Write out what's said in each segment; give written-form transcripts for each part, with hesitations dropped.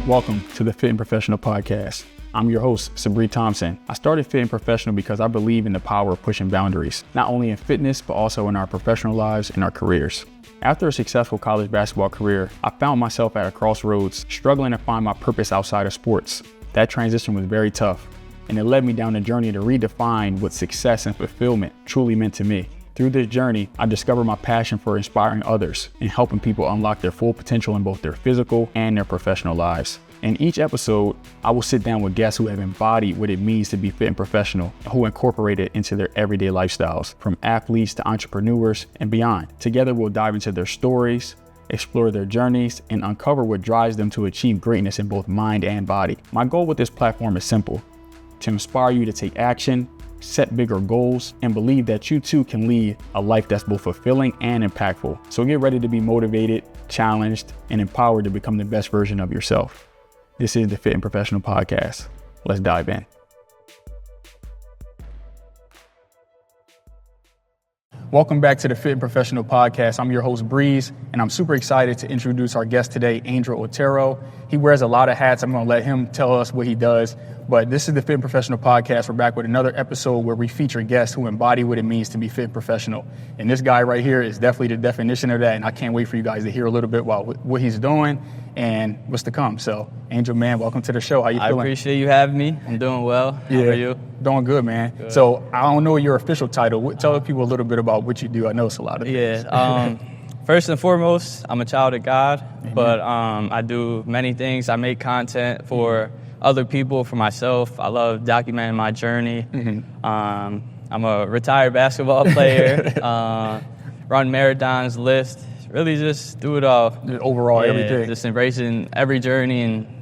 Welcome to the Fit and Professional Podcast. I'm your host, Sabri Thompson. I started Fit and Professional because I believe in the power of pushing boundaries, not only in fitness, but also in our professional lives and our careers. After a successful college basketball career, I found myself at a crossroads, struggling to find my purpose outside of sports. That transition was very tough, and it led me down a journey to redefine what success and fulfillment truly meant to me. Through this journey, I discovered my passion for inspiring others and helping people unlock their full potential in both their physical and their professional lives. In each episode, I will sit down with guests who have embodied what it means to be fit and professional, and who incorporate it into their everyday lifestyles, from athletes to entrepreneurs and beyond. Together, we'll dive into their stories, explore their journeys, and uncover what drives them to achieve greatness in both mind and body. My goal with this platform is simple: to inspire you to take action, set bigger goals, and believe that you too can lead a life that's both fulfilling and impactful. So get ready to be motivated, challenged, and empowered to become the best version of yourself. This is the Fit and Professional Podcast. Let's dive in. Welcome back to the Fit and Professional Podcast. I'm your host, Breeze, and I'm super excited to introduce our guest today, Angel Otero. He wears a lot of hats. I'm going to let him tell us what he does. But this is the Fit and Professional Podcast. We're back with another episode where we feature guests who embody what it means to be fit and professional. And this guy right here is definitely the definition of that. And I can't wait for you guys to hear a little bit about what he's doing and what's to come. So, Angel, man, welcome to the show. How you feeling? I appreciate you having me. I'm doing well. How are you? Doing good, man. Good. So, I don't know your official title. Tell people a little bit about what you do. I know it's a lot of things. First and foremost, I'm a child of God, but I do many things. I make content for other people, for myself. I love documenting my journey. I'm a retired basketball player, run marathons, lift, really just do it all. Overall, everything. Just embracing every journey and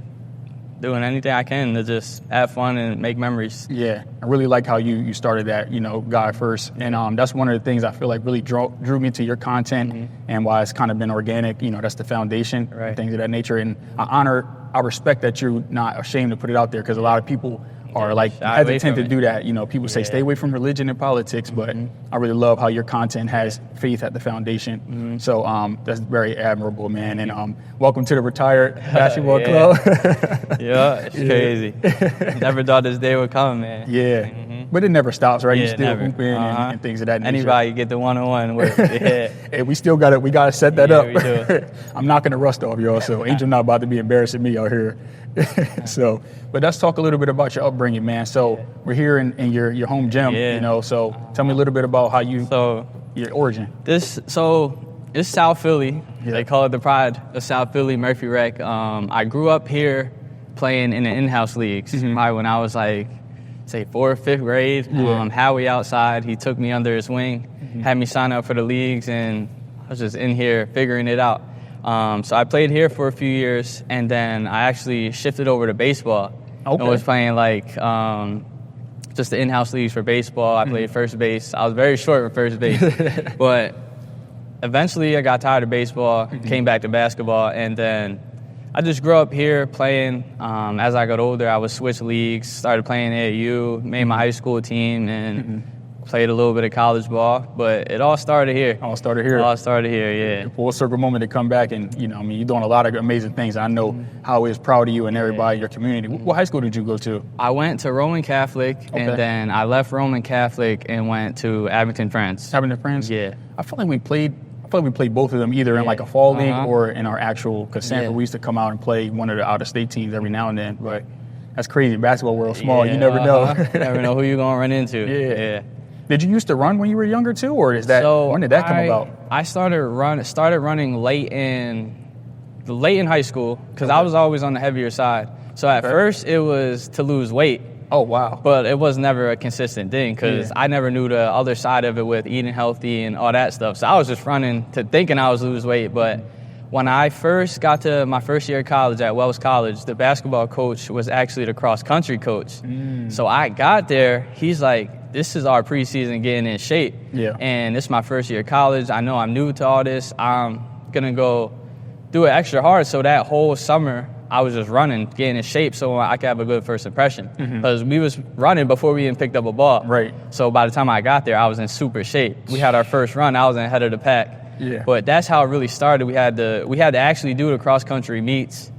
doing anything I can to just have fun and make memories. Yeah, I really like how you started that, God first. And that's one of the things I feel like really drew me to your content and why it's kind of been organic. That's the foundation, right. Things of that nature. And I respect that you're not ashamed to put it out there, because a lot of people are hesitant to do that. People say stay away from religion and politics, but I really love how your content has faith at the foundation. So that's very admirable, man. And welcome to the retired basketball club. It's crazy. Never thought this day would come, man. Yeah. But it never stops, right? You still hooping and things of that nature. Anybody get the one-on-one work. And we still gotta set that up. We do. I'm knocking the rust off, y'all. So Angel not about to be embarrassing me out here. But let's talk a little bit about your upbringing, man. So we're here in your home gym, So tell me a little bit about how your origin. It's South Philly. Yeah. They call it the Pride of South Philly, Murphy Rec. I grew up here playing in the in-house leagues. Probably when I was like, say 4th or 5th grade. Howie outside, he took me under his wing, had me sign up for the leagues, and I was just in here figuring it out. So I played here for a few years, and then I actually shifted over to baseball. I was playing just the in-house leagues for baseball. I played first base. I was very short for first base. But eventually I got tired of baseball, came back to basketball, and then I just grew up here playing. As I got older, I would switch leagues, started playing AAU, made my high school team, and played a little bit of college ball. But it all started here. Yeah. Full circle moment to come back, and you're doing a lot of amazing things. I know how it's proud of you and everybody in your community. What high school did you go to? I went to Roman Catholic, and then I left Roman Catholic and went to Abington Friends. Abington Friends? Yeah. I feel like we played both of them either in like a fall league or in our actual, because Sanford, we used to come out and play one of the out-of-state teams every now and then. But that's crazy. Basketball world small. You never know. You never know who you're going to run into. Yeah. Did you used to run when you were younger too, or when did that come about? I started running late in high school, because I was always on the heavier side. So at first it was to lose weight. Oh, wow. But it was never a consistent thing, because I never knew the other side of it with eating healthy and all that stuff. So I was just running to thinking I was losing weight. But when I first got to my first year of college at Wells College, the basketball coach was actually the cross-country coach. So I got there, he's like, this is our preseason getting in shape. Yeah. And this is my first year of college. I know I'm new to all this. I'm going to go do it extra hard. So that whole summer, I was just running, getting in shape so I could have a good first impression. Because we was running before we even picked up a ball. Right. So by the time I got there, I was in super shape. We had our first run. I was ahead of the pack. Yeah. But that's how it really started. We had to actually do the cross-country meets.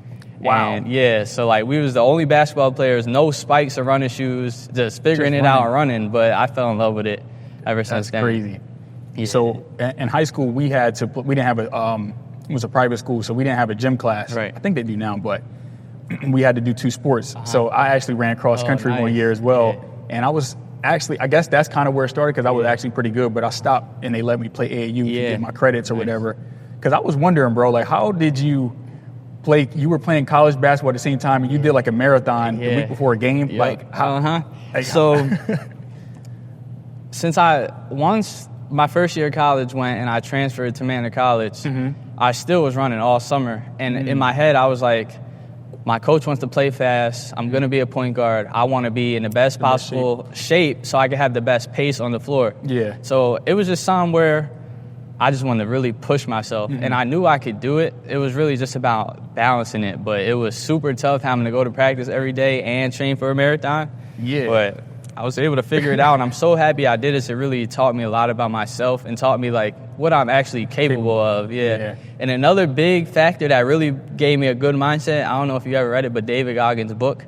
Wow. And yeah, so like we was the only basketball players, no spikes or running shoes, just figuring it out and running. But I fell in love with it ever since then. That's crazy. Yeah. So in high school, we didn't have it was a private school, so we didn't have a gym class. Right. I think they do now, but we had to do 2 sports. So I actually ran cross country nice. 1 year as well. Yeah. And I was actually, I guess that's kind of where it started because I was actually pretty good, but I stopped and they let me play AAU to get my credits or whatever. Because I was wondering, bro, like how did you play, you were playing college basketball at the same time and you did like a marathon the week before a game? Yep. Like how? Like, so since once my first year of college went and I transferred to Manor College, I still was running all summer. And in my head, I was like, my coach wants to play fast. I'm going to be a point guard. I want to be in the best possible shape so I can have the best pace on the floor. Yeah. So it was just something where I just wanted to really push myself. And I knew I could do it. It was really just about balancing it. But it was super tough having to go to practice every day and train for a marathon. Yeah. But I was able to figure it out, and I'm so happy I did this. It really taught me a lot about myself and taught me, like, what I'm actually capable of. Yeah. And another big factor that really gave me a good mindset, I don't know if you ever read it, but David Goggins' book,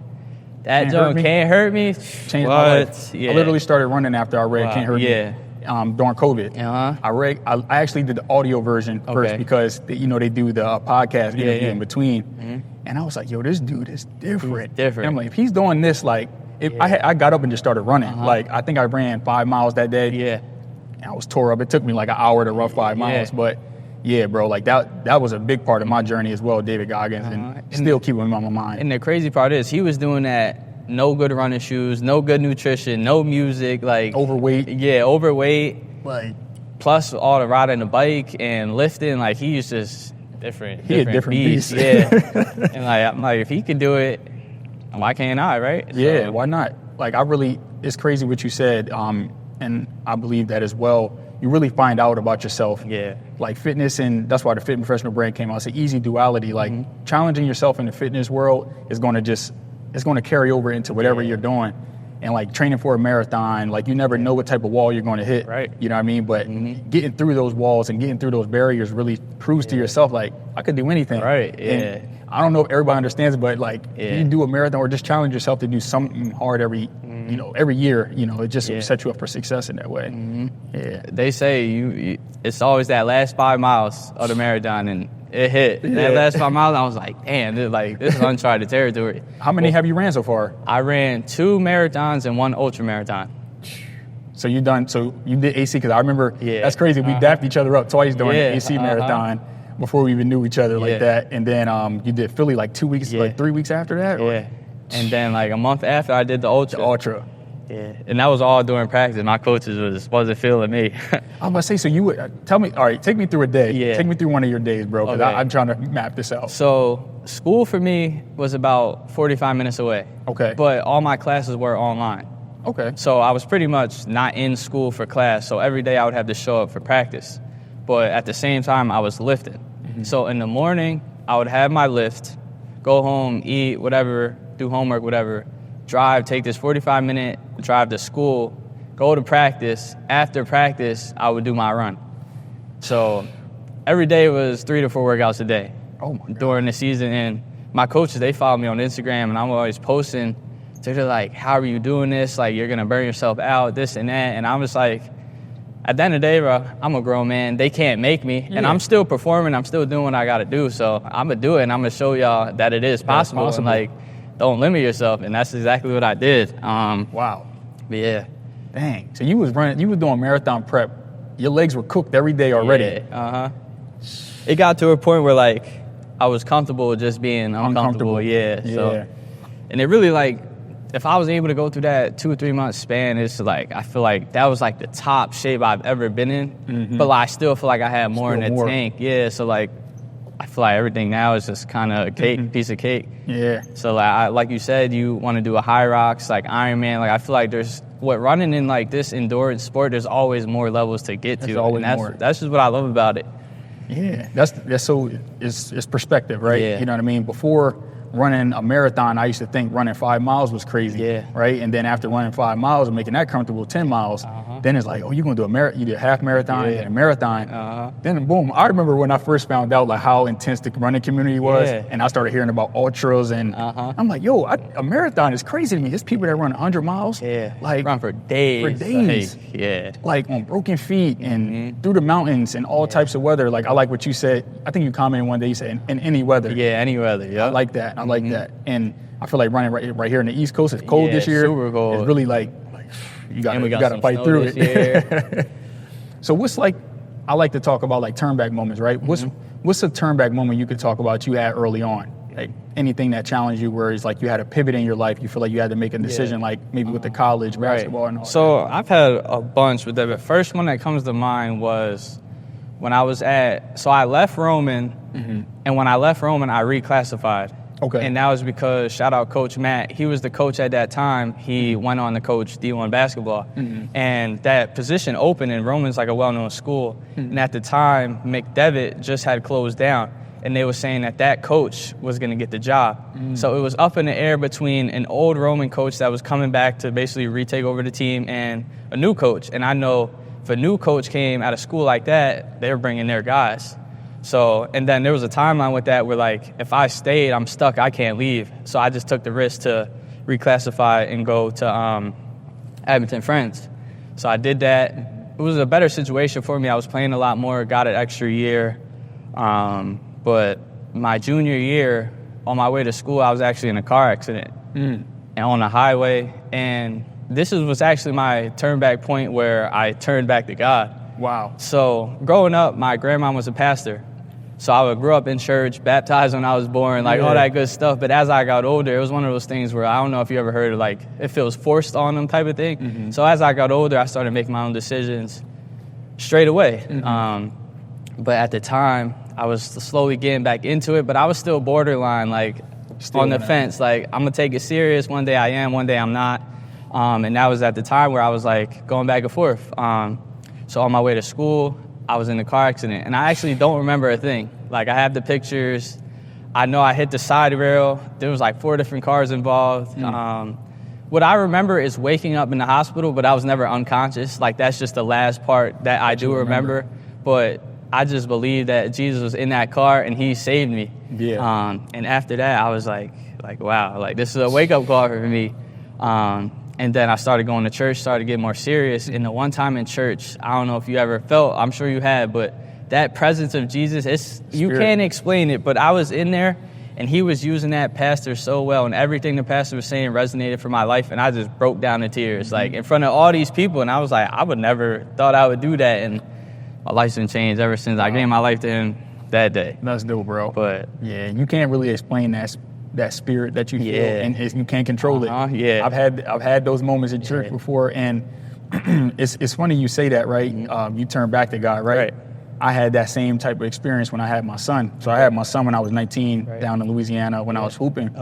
that joint, Can't Hurt Me. Changed my life. I literally started running after I read Can't Hurt Me. During COVID. I actually did the audio version first because, they do the podcast interview in between. And I was like, yo, this dude is different. And I'm like, if he's doing this, like, I got up and just started running. Like, I think I ran 5 miles that day. And I was tore up. It took me like an hour to run 5 miles. But, yeah, bro, like that was a big part of my journey as well, David Goggins, and still keeping him on my mind. And the crazy part is he was doing that, no good running shoes, no good nutrition, no music, like overweight. Yeah, overweight. Like plus all the riding the bike and lifting, like he's just different. He a different beast. Yeah. And I'm like, if he can do it, why can't I, right? Yeah, so, why not? Like it's crazy what you said, and I believe that as well. You really find out about yourself. Yeah. Like fitness, and that's why the Fit and Professional brand came out. It's an easy duality. Like challenging yourself in the fitness world is going to carry over into whatever you're doing. And like training for a marathon, like you never know what type of wall you're going to hit. Right. You know what I mean? But getting through those walls and getting through those barriers really proves to yourself, like, I could do anything. Right. Yeah. And I don't know if everybody understands it, but like if you do a marathon or just challenge yourself to do something hard every year, it just sets you up for success in that way. Yeah. They say it's always that last 5 miles of the marathon, and it hit. That last 5 miles, I was like, damn, this is uncharted territory. How many have you ran so far? I ran 2 marathons and 1 ultra marathon. So you did AC, because I remember, that's crazy. We dapped each other up twice during the AC marathon before we even knew each other like that. And then you did Philly like 2 weeks, like 3 weeks after that? Yeah. And then like a month after, I did the ultra. Yeah, and that was all during practice. My coaches wasn't feeling me. I'm about to say, so you would tell me, all right, take me through a day. Yeah. Take me through one of your days, bro, because I'm trying to map this out. So school for me was about 45 minutes away. Okay. But all my classes were online. Okay. So I was pretty much not in school for class. So every day I would have to show up for practice. But at the same time, I was lifting. So in the morning, I would have my lift, go home, eat, whatever, do homework, whatever, drive, take this 45-minute drive to school, go to practice. After practice, I would do my run. So every day was 3 to 4 workouts a day. Oh my God. During the season. And my coaches, they follow me on Instagram, and I'm always posting. They're like, how are you doing this? Like, you're going to burn yourself out, this and that. And I'm just like, at the end of the day, bro, I'm a grown man. They can't make me. Yeah. And I'm still performing. I'm still doing what I got to do. So I'm going to do it, and I'm going to show y'all that it is possible. And, like, don't limit yourself. And that's exactly what I did. Wow. But, yeah. Dang. So you was doing marathon prep. Your legs were cooked every day already. Yeah. It got to a point where, like, I was comfortable with just being uncomfortable. Yeah. So, and it really, like, if I was able to go through that 2 or 3 month span, it's like, I feel like that was like the top shape I've ever been in. But like, I still feel like I had more in the tank. Yeah. So like, I feel like everything now is just kind of a cake, piece of cake. Yeah. So like you said, you want to do a high rocks, like Ironman. Like I feel like running in like this endurance sport, there's always more levels to get to. Always more. That's just what I love about it. Yeah. That's so it's perspective, right? Yeah. You know what I mean? Before running a marathon, I used to think running 5 miles was crazy. Yeah. Right. And then after running 5 miles and making that comfortable 10 miles, then it's like, oh, you're going to do you did a half marathon and a marathon. Then boom. I remember when I first found out like how intense the running community was, and I started hearing about ultras, and I'm like, yo, a marathon is crazy to me. There's people that run 100 miles. Yeah. Like run for days. For days. Like, yeah. Like on broken feet and through the mountains and all types of weather. Like I like what you said. I think you commented one day, you said in any weather. Yeah, any weather. Yeah. I like that. I like that. And I feel like running right here in the East Coast, it's cold this year. Super cold. It's really like you got to fight through it. So what's like, I like to talk about like turn back moments, right? What's a turn back moment you could talk about you had early on? Like anything that challenged you where it's like you had a pivot in your life, you feel like you had to make a decision, like maybe with the college basketball and all So I've had a bunch with that. The first one that comes to mind was when I was I left Roman, and when I left Roman, I reclassified. Okay. And that was because, shout out Coach Matt, he was the coach at that time. He went on to coach D1 basketball. And that position opened, and Roman's like a well-known school. And at the time, McDevitt just had closed down. And they were saying that coach was going to get the job. So it was up in the air between an old Roman coach that was coming back to basically retake over the team and a new coach. And I know if a new coach came out of school like that, they were bringing their guys. So, and then there was a timeline with that where, like, if I stayed, I'm stuck, I can't leave. So I just took the risk to reclassify and go to Edmonton Friends. So I did that. It was a better situation for me. I was playing a lot more, got an extra year. But my junior year, on my way to school, I was actually in a car accident and on the highway. And this was actually my turn back point where I turned back to God. Wow. So growing up, my grandma was a pastor. So I grew up in church, baptized when I was born, like all that good stuff. But as I got older, it was one of those things where I don't know if you ever heard of like it feels forced on them type of thing. So as I got older, I started making my own decisions straight away. But at the time, I was slowly getting back into it, but I was still borderline, like on the fence. Like I'm gonna take it serious. One day I am, one day I'm not. And that was at the time where I was like going back and forth. So on my way to school, I was in a car accident, and I actually don't remember a thing. Like, I have the pictures. I know I hit the side rail. There was like 4 different cars involved. What I remember is waking up in the hospital, but I was never unconscious. Like, that's just the last part that I do remember. But I just believe that Jesus was in that car, and he saved me. Yeah. And after that, I was like, wow, like, this is a wake-up call for me. And then I started going to church, started getting more serious. And the one time in church, I don't know if you ever felt, I'm sure you had, but that presence of Jesus, you can't explain it, but I was in there, and he was using that pastor so well, and everything the pastor was saying resonated for my life, and I just broke down in tears, like in front of all these people, and I was like, I would never thought I would do that, and my life's been changed ever since I gave my life to him that day. That's dope, bro. But yeah, you can't really explain that spirit that you feel, and you can't control it. Yeah, I've had those moments in church before, and it's funny you say that, right? You turn back to God, right? I had that same type of experience when I had my son. So I had my son when I was 19 down in Louisiana when I was hooping.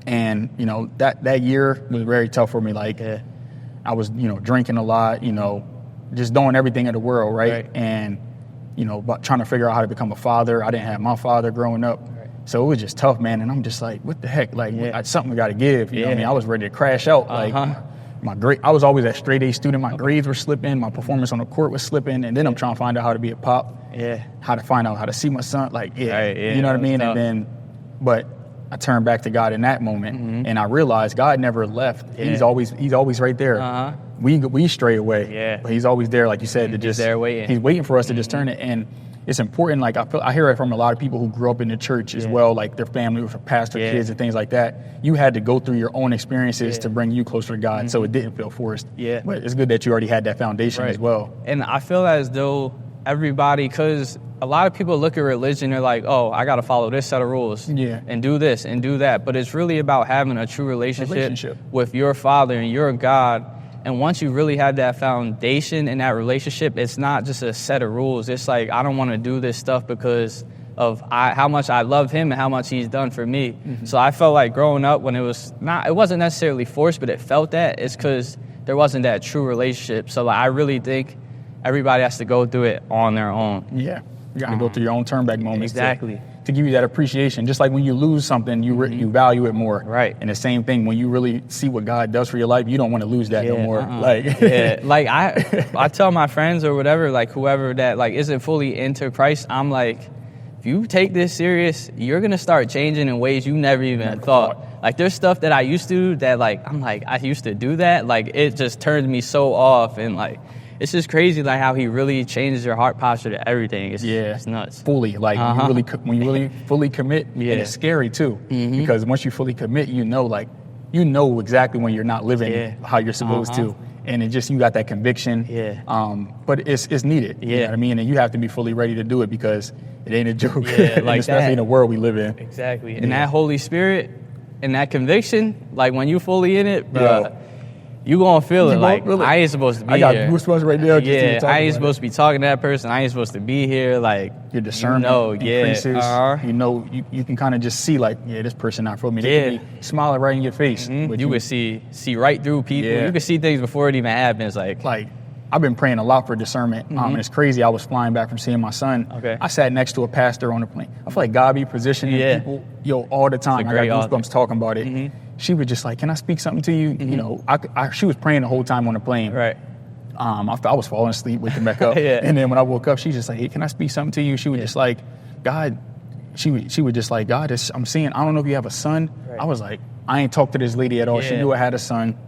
And that year was very tough for me. Like I was drinking a lot, just doing everything in the world, right? And but trying to figure out how to become a father. I didn't have my father growing up. So it was just tough, man. And I'm just like, what the heck? Like, something we got to give. You know what I mean? I was ready to crash out. Like, I was always a straight A student. My grades were slipping. My performance on the court was slipping. And then I'm trying to find out how to be a pop. How to find out how to see my son. Like, you know what I mean? And then, but I turned back to God in that moment. And I realized God never left. He's always right there. We stray away. But he's always there, like you said, to just, there waiting. He's waiting for us to just turn it. And it's important, like I hear it from a lot of people who grew up in the church as well, like their family were pastor kids and things like that. You had to go through your own experiences to bring you closer to God, so it didn't feel forced. But it's good that you already had that foundation as well. And I feel as though everybody, because a lot of people look at religion, they're like, oh, I got to follow this set of rules and do this and do that. But it's really about having a true relationship with your Father and your God. And once you really have that foundation in that relationship, it's not just a set of rules. It's like, I don't want to do this stuff because of how much I love him and how much he's done for me. So I felt like growing up when it wasn't necessarily forced, but it felt that. It's because there wasn't that true relationship. So like, I really think everybody has to go through it on their own. Yeah. You got to go through your own turn back moments. Exactly. to give you that appreciation. Just like when you lose something, you value it more. Right. And the same thing, when you really see what God does for your life, you don't want to lose that no more. Like I tell my friends or whatever, like whoever that like isn't fully into Christ, I'm like, if you take this serious, you're gonna start changing in ways you never even thought. Like there's stuff that I used to do that like I'm like I used to do that, like it just turns me so off, and like it's just crazy like how he really changes your heart posture to everything. It's nuts. Fully, like when you really fully commit, and it's scary too, because once you fully commit, you know exactly when you're not living how you're supposed to, and it just you got that conviction. But it's needed. You know what I mean? And you have to be fully ready to do it because it ain't a joke. Like especially in the world we live in. Exactly. And that Holy Spirit and that conviction, like when you fully in it, bro. You gonna feel it like really? I ain't supposed to be here. I got goosebumps right there. I ain't supposed to be talking to that person. I ain't supposed to be here. Like your discernment increases. You know, you can kind of just see like, this person not for me. They can be smiling right in your face. But you can see right through people. You can see things before it even happens. Like I've been praying a lot for discernment. And it's crazy. I was flying back from seeing my son. I sat next to a pastor on the plane. I feel like God be positioning people all the time. I got goosebumps talking about it. She was just like, "Can I speak something to you?" You know, she was praying the whole time on the plane. Right. I was falling asleep, waking back up. And then when I woke up, she's just like, "Hey, can I speak something to you?" She was just like, "God," she would just like, "God, I'm seeing, I don't know if you have a son." I was like, I ain't talked to this lady at all. She knew I had a son.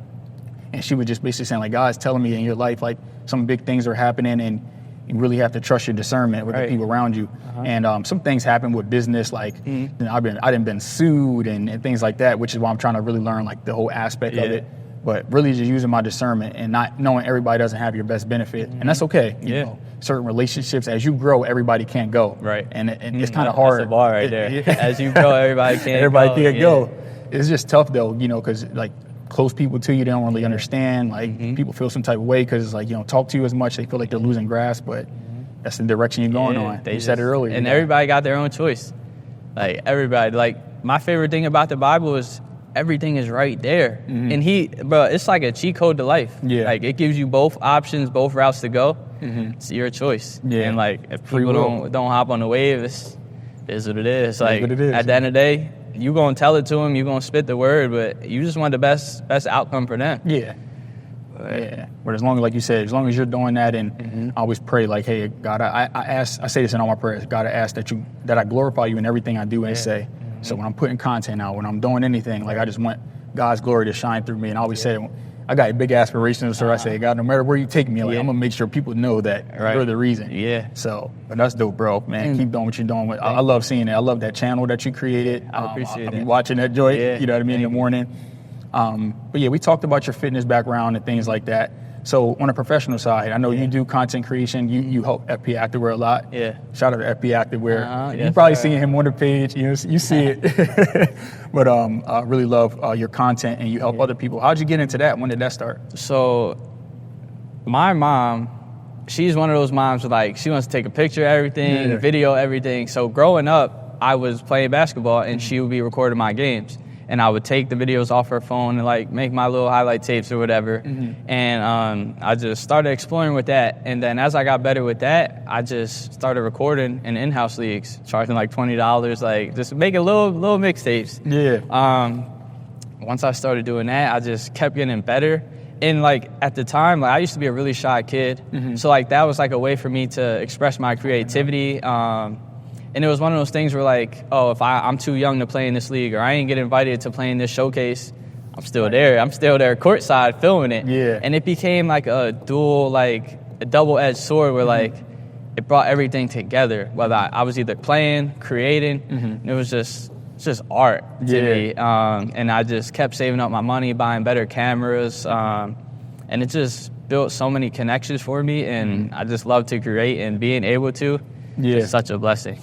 And she was just basically saying like, God's telling me in your life, like some big things are happening and you really have to trust your discernment with the people around you. And some things happen with business, like you know, I've been sued and things like that, which is why I'm trying to really learn like the whole aspect of it. But really just using my discernment and not knowing everybody doesn't have your best benefit. And that's okay. You know, certain relationships, as you grow, everybody can't go. Right. And it's kind of hard. That's a bar right there. As you grow, everybody can't go. It's just tough though, you know, because like close people to you, they don't really understand. Like people feel some type of way because like, you don't talk to you as much. They feel like they're losing grasp, but that's the direction you're going on. You said it earlier. And everybody got their own choice. Like everybody, like my favorite thing about the Bible is everything is right there. And it's like a cheat code to life. Like it gives you both options, both routes to go. It's your choice. And like if people don't hop on the wave, it is what it is. Like at the end of the day, you gonna tell it to them, you gonna spit the word, but you just want the best outcome for them. But as long as, like you said, as long as you're doing that, and I always pray like, hey, God, I say this in all my prayers, God, I ask that I glorify you in everything I do and say. So when I'm putting content out, when I'm doing anything, like I just want God's glory to shine through me. And I always say, I got big aspirations, so I say, God, no matter where you take me, like, I'm gonna make sure people know that you're the reason. So, but that's dope, bro. Man, keep doing what you're doing. I love seeing it. I love that channel that you created. I appreciate it. I'll be watching that joint. You know what I mean in the morning. But we talked about your fitness background and things like that. So on a professional side, I know you do content creation. You help FP Activewear a lot. Shout out to FP Activewear. You probably seen him on the page. You see it. But I really love your content and you help other people. How'd you get into that? When did that start? So my mom, she's one of those moms who like she wants to take a picture of everything, video everything. So growing up, I was playing basketball and she would be recording my games. And I would take the videos off her phone and like make my little highlight tapes or whatever. And I just started exploring with that. And then as I got better with that, I just started recording in in-house leagues, charging like $20, like just making little mixtapes. Once I started doing that, I just kept getting better. And like at the time, like I used to be a really shy kid. So like that was like a way for me to express my creativity. And it was one of those things where like, oh, if I'm too young to play in this league or I ain't get invited to play in this showcase, I'm still there. I'm still there courtside filming it. And it became like a double-edged sword where like it brought everything together. Whether I was either playing, creating, it was just art to me. And I just kept saving up my money, buying better cameras. And it just built so many connections for me. And I just love to create and being able to. It's such a blessing.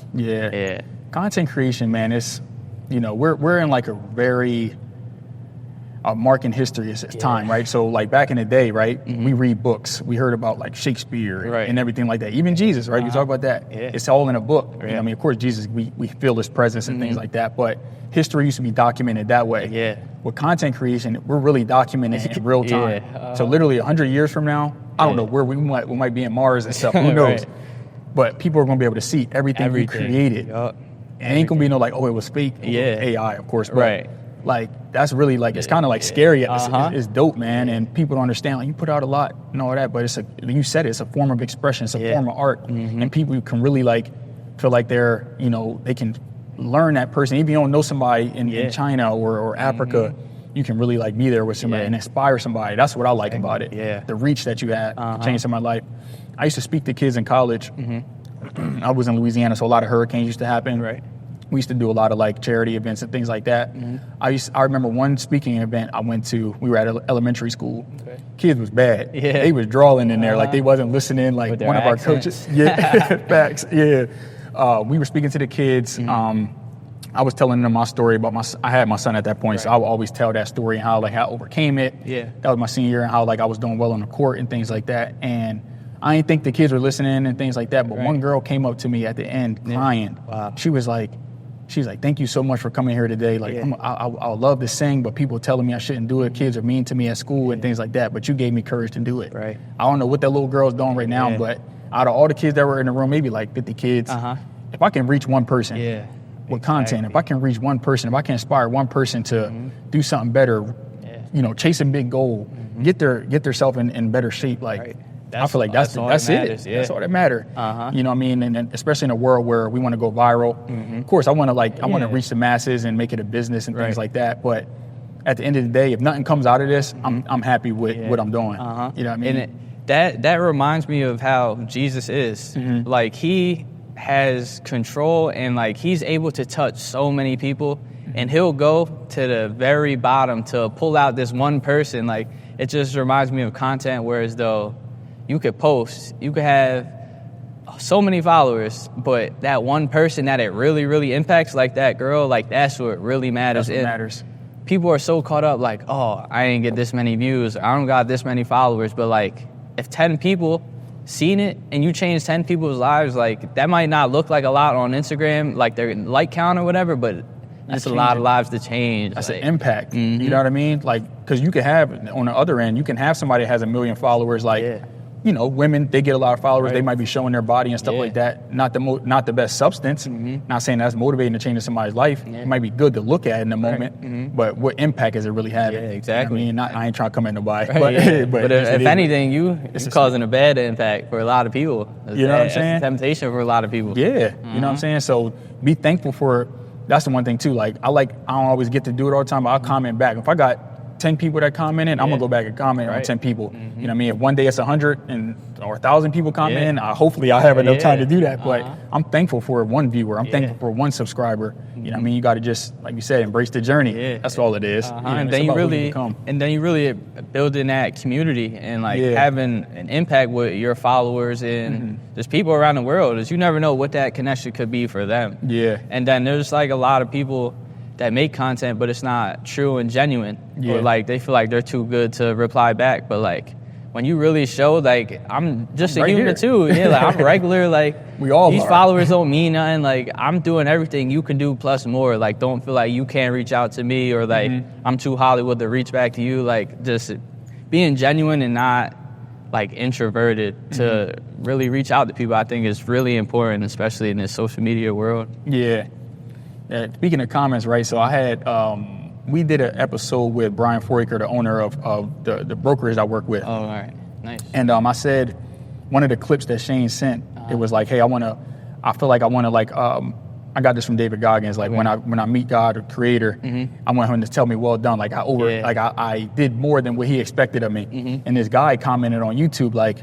Content creation, man, it's, you know, we're in like a very mark in history as time, right? So like back in the day, right, we read books. We heard about like Shakespeare and everything like that. Even Jesus, right? You talk about that. It's all in a book. You know, I mean, of course, Jesus, we feel his presence and things like that, but history used to be documented that way. With content creation, we're really documenting it in real time. So literally 100 years from now, I don't know where we might be in Mars and stuff. Who knows? But people are going to be able to see everything we created. ain't gonna be no like, oh, it was fake. AI, of course. But like, that's really like, it's kind of like scary. It's dope, man. And people don't understand, like, you put out a lot and all that, but you said it's a form of expression. It's a form of art. And people can really like feel like they're, you know, they can learn that person. Even if you don't know somebody in China or Africa, you can really like be there with somebody and inspire somebody. That's what I like about it. The reach that you had changed my life. I used to speak to kids in college. I was in Louisiana, so a lot of hurricanes used to happen. We used to do a lot of like charity events and things like that. I remember one speaking event I went to. We were at elementary school. Kids was bad. They was drawing in there like they wasn't listening. Like one of our coaches. Facts. We were speaking to the kids. I was telling them my story about I had my son at that point, so I would always tell that story and how like I overcame it. That was my senior year, and how like I was doing well on the court and things like that. And I didn't think the kids were listening and things like that. But one girl came up to me at the end crying. She was like, thank you so much for coming here today. Like, I love to sing, but people telling me I shouldn't do it. Kids are mean to me at school and things like that. But you gave me courage to do it. I don't know what that little girl's doing right now, but out of all the kids that were in the room, maybe like 50 kids, if I can reach one person with content, if I can reach one person, if I can inspire one person to do something better, you know, chase a big goal, get their self in better shape, like. I feel like that's it. That's all that matters. You know what I mean? And especially in a world where we want to go viral. Of course, I want to reach the masses and make it a business and things like that. But at the end of the day, if nothing comes out of this, I'm happy with what I'm doing. You know what I mean? And that reminds me of how Jesus is. Like, he has control, and like he's able to touch so many people, and he'll go to the very bottom to pull out this one person. Like, it just reminds me of content, whereas though you could post, you could have so many followers, but that one person that it really, really impacts, like that girl, like that's what really matters. That's what matters. People are so caught up like, oh, I ain't get this many views, or I don't got this many followers, but like if 10 people seen it and you change 10 people's lives, like that might not look like a lot on Instagram, like their like count or whatever, but that's a lot of lives to change. That's an impact. You know what I mean? Like, because you can have, on the other end, you can have somebody that has 1 million followers, like, you know, women, they get a lot of followers. They might be showing their body and stuff like that. Not the best substance. Not saying that's motivating to change somebody's life. It might be good to look at in the moment, but what impact is it really having? Exactly. You know what I mean, I ain't trying to come at nobody, but if anything, you're causing a bad impact for a lot of people. You know what I'm saying? It's a temptation for a lot of people. You know what I'm saying? So be thankful for. That's the one thing too. Like I don't always get to do it all the time, but I'll comment back. If I got 10 people that commented, I'm gonna go back and comment on 10 people. You know what I mean? If one day it's 100 or 1,000 people comment, hopefully I'll have enough time to do that. But I'm thankful for one viewer. I'm thankful for one subscriber. You know what I mean? You got to just, like you said, embrace the journey. That's all it is. And then you really building that community and like having an impact with your followers and there's people around the world. Is you never know what that connection could be for them. And then there's like a lot of people that make content, but it's not true and genuine. Or like they feel like they're too good to reply back. But like when you really show, like I'm just a human too. Like I'm regular. Like we all these are. Followers don't mean nothing. Like I'm doing everything you can do plus more. Like don't feel like you can't reach out to me or like I'm too Hollywood to reach back to you. Like just being genuine and not like introverted to really reach out to people, I think is really important, especially in this social media world. Speaking of comments, right? So I had we did an episode with Brian Foraker, the owner of the brokerage I work with. Oh, all right, nice. And I said one of the clips that Shane sent. It was like, hey, I feel like I want to like I got this from David Goggins. Like when I meet God, the Creator, I want him to tell me, well done. Like I did more than what he expected of me. And this guy commented on YouTube like,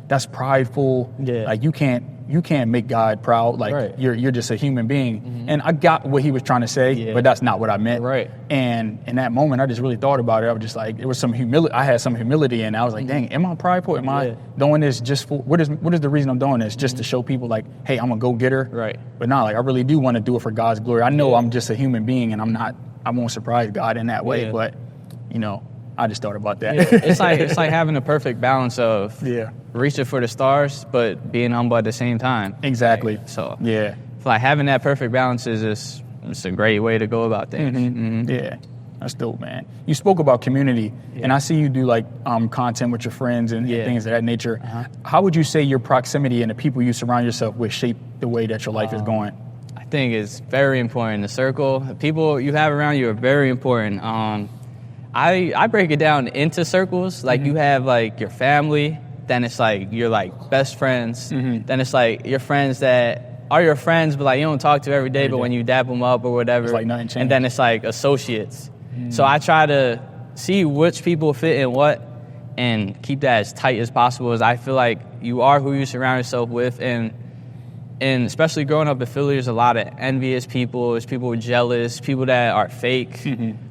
that's prideful. Like you can't make God proud. Like you're just a human being. And I got what he was trying to say, but that's not what I meant. And in that moment, I just really thought about it. I was just like, it was some humility. I had some humility, and I was like, dang, am I prideful? Am I doing this just for what is the reason I'm doing this? Just to show people like, hey, I'm a go-getter. But not like I really do want to do it for God's glory. I know I'm just a human being, and I won't surprise God in that way. But you know, I just thought about that. It's like having a perfect balance of reaching for the stars, but being humble at the same time. Exactly. Like, so like having that perfect balance is it's a great way to go about things. Yeah, that's dope, man. You spoke about community, and I see you do like content with your friends and things of that nature. How would you say your proximity and the people you surround yourself with shape the way that your life is going? I think it's very important. The circle, the people you have around you are very important. I break it down into circles. Like you have like your family, then it's like your like best friends, then it's like your friends that are your friends, but like you don't talk to every day, but when you dap them up or whatever, it's like nothing changed. And then it's like associates. So I try to see which people fit in what and keep that as tight as possible, as I feel like you are who you surround yourself with. And especially growing up in Philly, there's a lot of envious people, there's people jealous, people that are fake.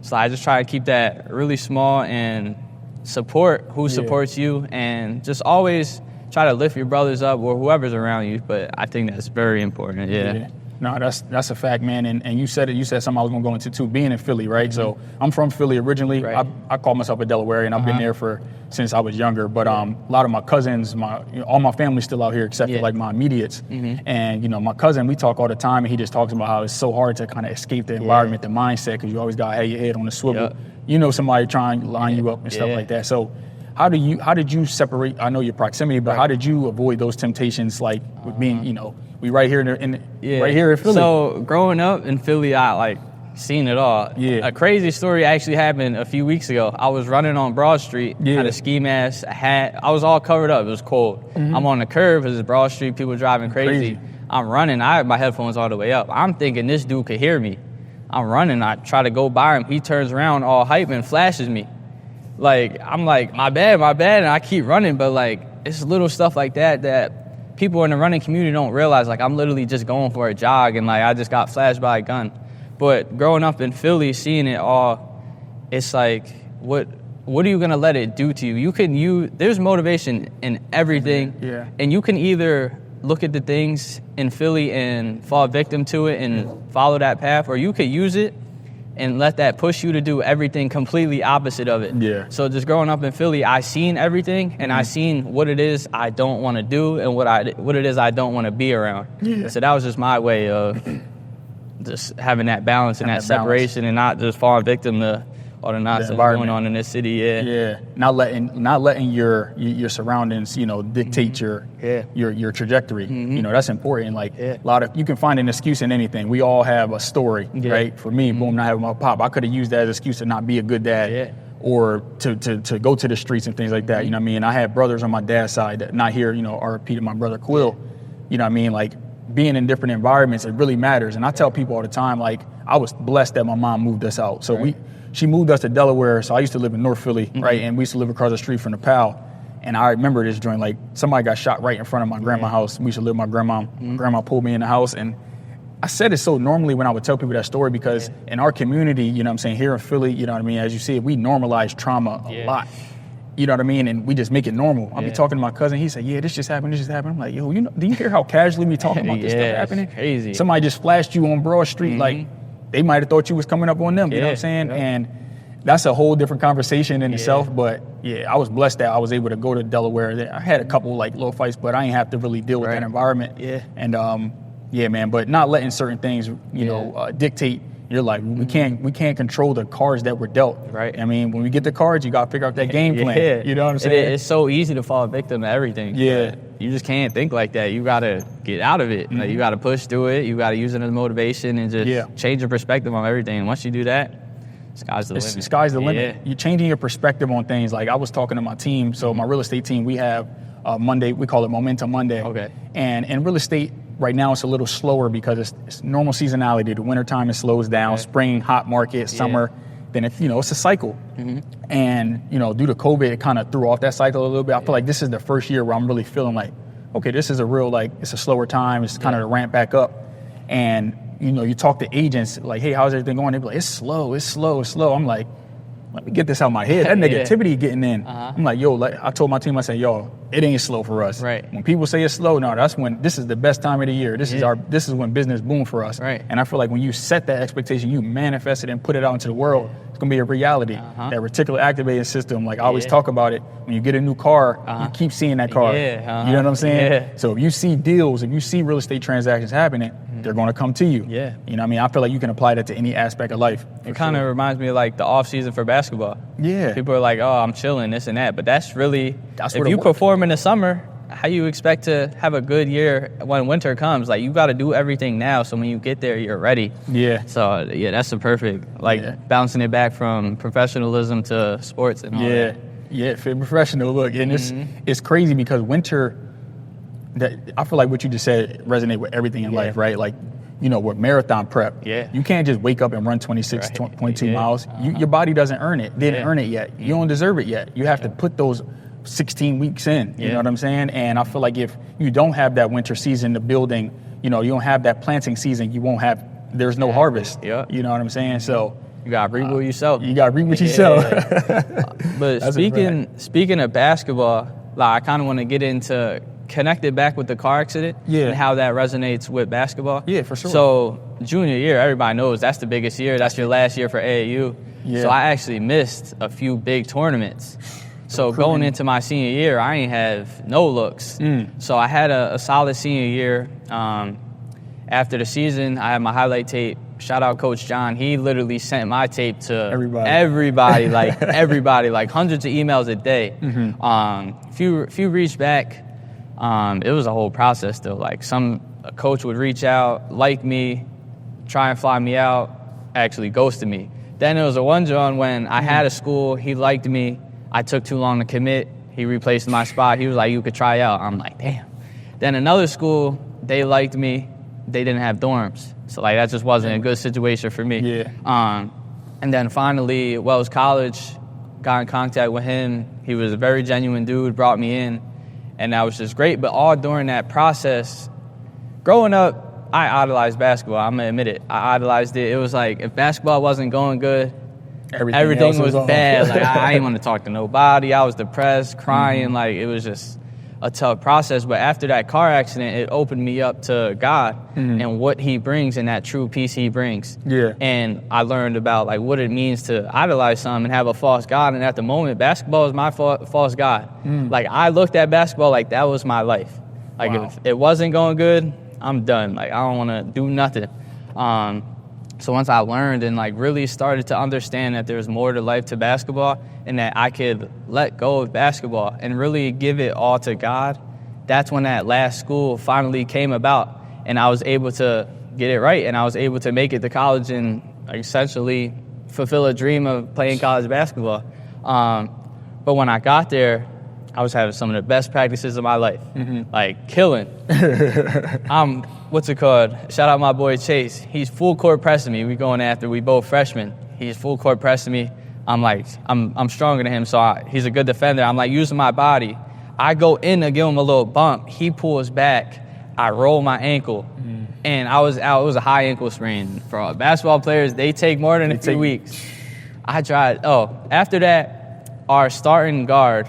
So I just try to keep that really small and support who supports you, and just always try to lift your brothers up or whoever's around you. But I think that's very important. Yeah. No, that's a fact, man. And you said something I was going to go into too, being in Philly, right? So I'm from Philly originally. Right. I call myself a Delawarean. I've been there since I was younger. But a lot of my cousins, all my family's still out here except for like my immediates. And, you know, my cousin, we talk all the time, and he just talks about how it's so hard to kind of escape the environment, the mindset, because you always got to have your head on the swivel. You know, somebody trying to line you up and stuff like that. So how did you separate, I know your proximity, but how did you avoid those temptations, like with being, you know, we right here right here in Philly. So growing up in Philly, I like seen it all. A crazy story actually happened a few weeks ago. I was running on Broad Street, had a ski mask, a hat. I was all covered up. It was cold. I'm on the curb because it's Broad Street, people driving crazy. I'm running. I had my headphones all the way up. I'm thinking this dude could hear me. I'm running. I try to go by him. He turns around all hype and flashes me. Like, I'm like, my bad, and I keep running. But like, it's little stuff like that people in the running community don't realize. Like, I'm literally just going for a jog, and like I just got flashed by a gun. But growing up in Philly, seeing it all, it's like, what are you gonna let it do to you? There's motivation in everything, and you can either look at the things in Philly and fall victim to it and follow that path, or you could use it and let that push you to do everything completely opposite of it. So just growing up in Philly, I seen everything, and I seen what it is I don't want to do and what it is I don't want to be around. So that was just my way of just having that balance and that separation, and not just falling victim to all the nonsense going on in this city. Not letting your surroundings, you know, dictate your trajectory. You know, that's important. Like a lot of, you can find an excuse in anything. We all have a story, right? For me, boom, not having my pop, I could have used that as an excuse to not be a good dad. Or to go to the streets and things like that. You know what I mean? I had brothers on my dad's side that not here, you know, RP to my brother Quill. You know what I mean? Like, being in different environments, it really matters. And I tell people all the time, like, I was blessed that my mom moved us out. So she moved us to Delaware. So I used to live in North Philly, right? And we used to live across the street from the PAL. And I remember this joint, like, somebody got shot right in front of my grandma's house. We used to live with my grandma. Grandma pulled me in the house. And I said it so normally when I would tell people that story, because in our community, you know what I'm saying, here in Philly, you know what I mean, as you see, we normalize trauma a lot. You know what I mean? And we just make it normal. I'll be talking to my cousin. He said, this just happened. I'm like, yo, you know, do you hear how casually we talking about this stuff happening? It's crazy. Somebody just flashed you on Broad Street. Like, they might have thought you was coming up on them. You know what I'm saying? And that's a whole different conversation in itself. But I was blessed that I was able to go to Delaware. I had a couple like little fights, but I ain't have to really deal with that environment. And man, but not letting certain things, you know, dictate your life. We can't control the cards that were dealt. Right. I mean, when we get the cards, you got to figure out that game plan. You know what I'm saying? It's so easy to fall victim to everything. You just can't think like that. You got to get out of it. Like, you got to push through it. You got to use it as motivation and just change your perspective on everything. And once you do that, sky's the limit. Sky's the limit. You're changing your perspective on things. Like, I was talking to my team. So my real estate team, we have Monday, we call it Momentum Monday. And in real estate, right now it's a little slower because it's normal seasonality. The wintertime, it slows down. Spring, hot market, summer, then it's a cycle. And, you know, due to COVID, it kind of threw off that cycle a little bit. I feel like this is the first year where I'm really feeling like, okay, this is a real, like, it's a slower time. It's kind of to ramp back up. And, you know, you talk to agents like, hey, how's everything going? They be like, it's slow. I'm like, let me get this out of my head. That negativity getting in. I'm like, yo, I told my team, I said, yo, it ain't slow for us. When people say it's slow, no, that's when, this is the best time of the year. This is when business boom for us. And I feel like when you set that expectation, you manifest it and put it out into the world, it's going to be a reality. That reticular activating system, like I always talk about it, when you get a new car, you keep seeing that car. You know what I'm saying? So if you see deals, if you see real estate transactions happening, they're going to come to you. You know what I mean? I feel like you can apply that to any aspect of life. It kind of reminds me of like the off season for basketball. People are like, oh, I'm chilling, this and that. But that's really, if you perform in the summer, how you expect to have a good year when winter comes? Like, you got to do everything now, so when you get there, you're ready. Yeah. So, yeah, that's the perfect, like, bouncing it back from professionalism to sports and all that. Yeah, fit professional look. And it's crazy because winter, I feel like what you just said resonate with everything in life, right? Like, you know, with marathon prep, you can't just wake up and run 26.2 miles. Your body doesn't earn it. Didn't earn it yet. You don't deserve it yet. You have to put those 16 weeks in, you know what I'm saying? And I feel like if you don't have that winter season, the building, you know, you don't have that planting season, there's no harvest. You know what I'm saying? So you got to reap with yourself. You got to reap with yourself. But speaking of basketball, like, I kind of want to get into connect it back with the car accident and how that resonates with basketball. Yeah, for sure. So junior year, everybody knows that's the biggest year. That's your last year for AAU. Yeah. So I actually missed a few big tournaments. So going into my senior year, I ain't have no looks. So I had a solid senior year. After the season, I had my highlight tape. Shout out Coach John. He literally sent my tape to everybody, like everybody, like hundreds of emails a day. Few reached back. It was a whole process though. Like, a coach would reach out, like me, try and fly me out, actually ghosted me. Then there was a one John when I had a school, he liked me. I took too long to commit. He replaced my spot. He was like, you could try out. I'm like, damn. Then another school, they liked me. They didn't have dorms. So, like, that just wasn't a good situation for me. And then finally, Wells College, got in contact with him. He was a very genuine dude, brought me in. And that was just great. But all during that process, growing up, I idolized basketball. I'm going to admit it. I idolized it. It was like, if basketball wasn't going good, everything was bad. Like, I didn't want to talk to nobody. I was depressed, crying. Like, it was just a tough process. But after that car accident, it opened me up to God and what he brings and that true peace he brings. And I learned about, like, what it means to idolize something and have a false God. And at the moment, basketball is my false God. Like, I looked at basketball like that was my life. Like, if it wasn't going good, I'm done. Like, I don't want to do nothing. So once I learned and, like, really started to understand that there's more to life to basketball and that I could let go of basketball and really give it all to God, that's when that last school finally came about. And I was able to get it right, and I was able to make it to college and, like, essentially fulfill a dream of playing college basketball. But when I got there, I was having some of the best practices of my life, like killing. What's it called? Shout out my boy Chase. He's full court pressing me. We both freshmen. He's full court pressing me. I'm like, I'm stronger than him, so he's a good defender. I'm like using my body. I go in to give him a little bump. He pulls back. I roll my ankle, and I was out. It was a high ankle sprain. For basketball players, they take more than a few weeks. I tried. After that, our starting guard,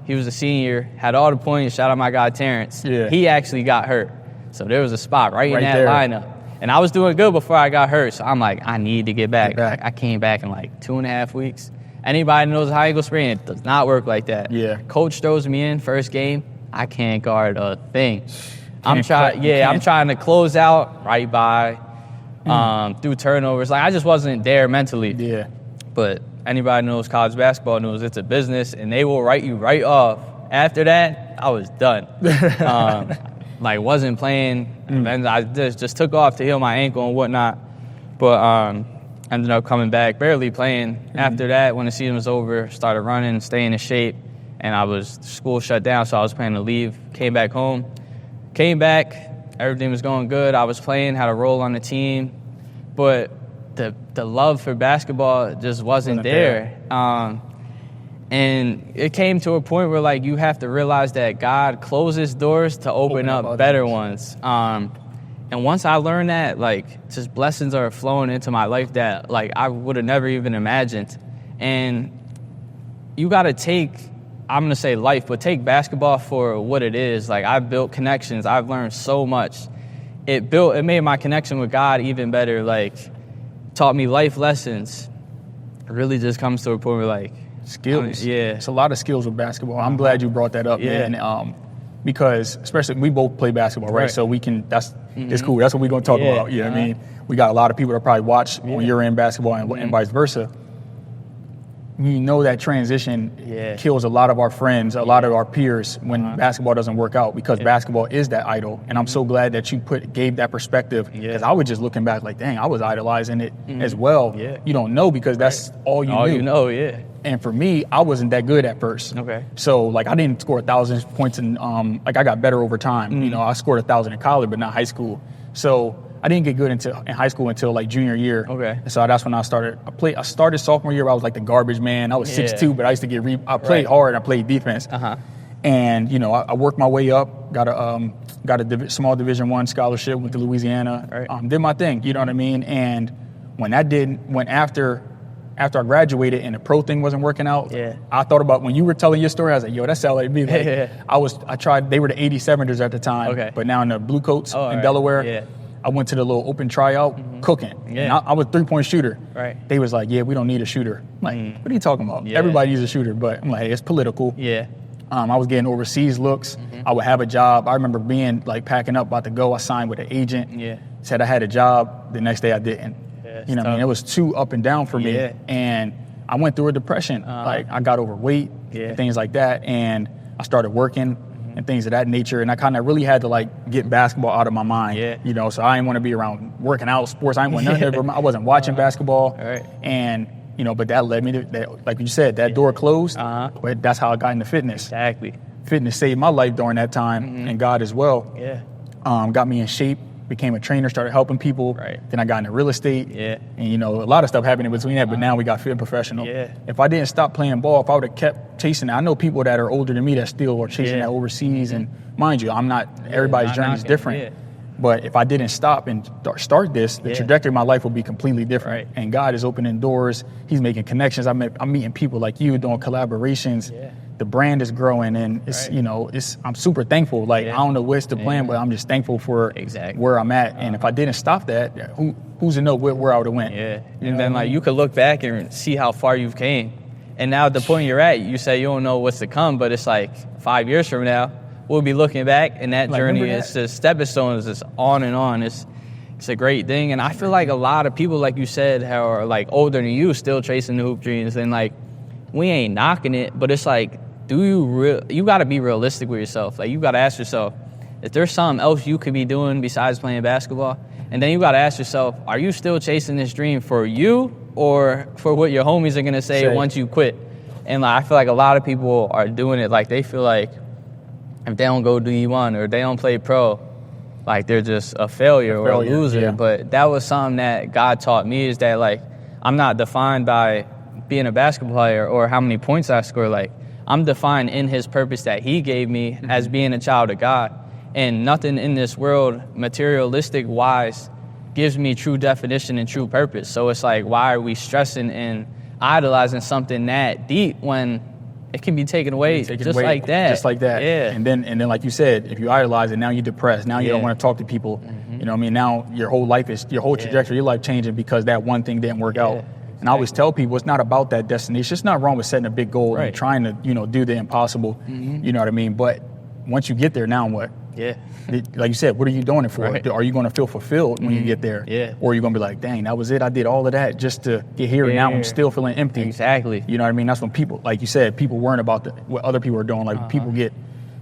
he was a senior, had all the points. Shout out my guy Terrence. He actually got hurt. So there was a spot right in that lineup. And I was doing good before I got hurt. So I'm like, I need to get back. I came back in like 2.5 weeks. Anybody knows a high ankle sprain, it does not work like that. Coach throws me in first game. I can't guard a thing. I'm trying to close out right by, through turnovers. Like, I just wasn't there mentally. But anybody knows college basketball knows it's a business, and they will write you right off. After that, I was done. Like, wasn't playing. And I just took off to heal my ankle and whatnot. But ended up coming back, barely playing. After that, when the season was over, started running, staying in shape, and school shut down, so I was planning to leave. Came back home. Came back, everything was going good. I was playing, had a role on the team. But the love for basketball just wasn't there. And it came to a point where, like, you have to realize that God closes doors to open up better ones. And once I learned that, like, just blessings are flowing into my life that, like, I would have never even imagined. And you got to take, I'm going to say life, but take basketball for what it is. Like, I've built connections. I've learned so much. It made my connection with God even better. Like, taught me life lessons. It really just comes to a point where, like, skills. It's a lot of skills with basketball. I'm glad you brought that up, man. Because especially we both play basketball, right? So we can. It's cool. That's what we're going to talk about. You know what I mean? We got a lot of people that probably watch when you're in basketball and vice versa. you know that transition kills a lot of our friends, a lot of our peers when basketball doesn't work out, because basketball is that idol. And I'm so glad that you gave that perspective, because I was just looking back like, dang, I was idolizing it as well. You don't know, because that's all you knew. All you know, And for me, I wasn't that good at first. Okay. So like I didn't score 1,000 points in like I got better over time. You know, I scored 1,000 in college, but not high school. So I didn't get good in high school until like junior year. Okay. And so that's when I started. I started sophomore year. I was like the garbage man. I was 6'2", but I used to get. I played hard. I played defense. And you know, I worked my way up. Got a small Division I scholarship. Went to Louisiana. Did my thing. You know what I mean? And when after I graduated and the pro thing wasn't working out, I thought about when you were telling your story. I was like, yo, that sounded like me. Like, I tried. They were the 87ers at the time, but now in the blue coats in Delaware. I went to the little open tryout cooking. And I was a 3-point shooter. They was like, yeah, we don't need a shooter. I'm like, what are you talking about? Everybody needs a shooter. But I'm like, hey, it's political. I was getting overseas looks. I would have a job. I remember being like packing up, about to go. I signed with an agent. Said I had a job. The next day I didn't. You know what I mean? It was too up and down for me. And I went through a depression. Like I got overweight and things like that. And I started working and things of that nature. And I kind of really had to like get basketball out of my mind. You know, so I didn't want to be around working out, sports. I didn't want nothing of it. I wasn't watching basketball. And, you know, but that led me to that, like you said, that door closed. But that's how I got into fitness. Fitness saved my life during that time, and God as well. Got me in shape. Became a trainer, started helping people. Then I got into real estate. And, you know, a lot of stuff happened in between that, but now we got fit and professional. If I didn't stop playing ball, if I would have kept chasing it, I know people that are older than me that still are chasing that overseas. And mind you, I'm not, everybody's journey is different. But if I didn't stop and start this, the trajectory of my life would be completely different. And God is opening doors. He's making connections. I'm meeting people like you, doing collaborations. The brand is growing, and it's you know, I'm super thankful. Like I don't know what's the plan, but I'm just thankful for where I'm at. And if I didn't stop that, who's to know where I would have went? And then like you could look back and see how far you've came. And now at the point you're at, you say you don't know what's to come, but it's like 5 years from now, we'll be looking back, and that journey is just stepping stones, just on and on. It's a great thing. And I feel like a lot of people, like you said, who are like older than you, still chasing the hoop dreams, and like we ain't knocking it, but it's like, you got to be realistic with yourself. Like you got to ask yourself, if there's something else you could be doing besides playing basketball, and then you got to ask yourself, are you still chasing this dream for you or for what your homies are gonna say once you quit? And like I feel like a lot of people are doing it like they feel like if they don't go D1 or they don't play pro, like they're just a failure or a loser. But that was something that God taught me, is that like I'm not defined by being a basketball player or how many points I score. Like I'm defined in his purpose that he gave me as being a child of God. And nothing in this world, materialistic wise, gives me true definition and true purpose. So it's like, why are we stressing and idolizing something that deep when it can be taken away just like that? Just like that. And then like you said, if you idolize it, now you're depressed. Now you don't want to talk to people. You know what I mean? Now your whole trajectory, your life changing because that one thing didn't work out. And I always tell people, it's not about that destination. It's not wrong with setting a big goal and trying to, you know, do the impossible. You know what I mean? But once you get there, now what? Like you said, what are you doing it for? Are you going to feel fulfilled when you get there? Or are you going to be like, dang, that was it. I did all of that just to get here, and now I'm still feeling empty. You know what I mean? That's when people, like you said, people worrying about what other people are doing. Like people get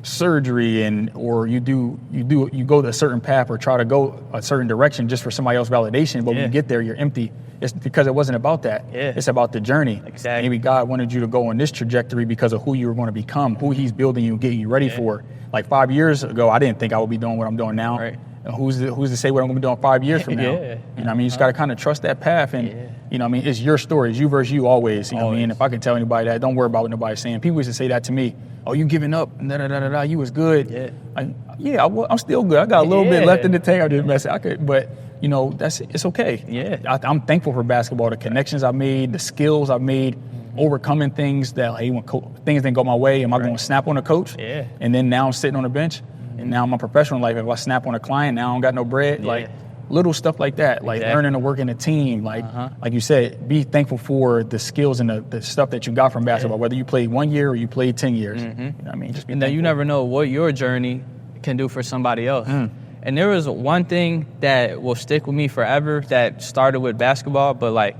surgery, or you go a certain path or try to go a certain direction just for somebody else's validation. But when you get there, you're empty. It's because it wasn't about that. It's about the journey. Maybe God wanted you to go on this trajectory because of who you were going to become, who he's building you and getting you ready for. Like 5 years ago, I didn't think I would be doing what I'm doing now. And who's to say what I'm going to be doing 5 years from now? You know what I mean? You just got to kind of trust that path. And, you know what I mean? It's your story. It's you versus you always. You know what I mean? If I can tell anybody that, don't worry about what nobody's saying. People used to say that to me. Oh, you giving up? Da-da-da-da-da. You was good. I'm still good. I got a little bit left in the tank. I just messing. But, you know, it's okay. I'm thankful for basketball, the connections I made, the skills I made, overcoming things that, hey, when things didn't go my way, am I going to snap on a coach? And then now I'm sitting on the bench, and now in my professional life, if I snap on a client, now I don't got no bread. Like little stuff like that, like learning to work in a team. Like you said, be thankful for the skills and the stuff that you got from basketball, whether you played 1 year or you played 10 years. You know what I mean? Just be thankful. You never know what your journey can do for somebody else. And there was one thing that will stick with me forever that started with basketball, but like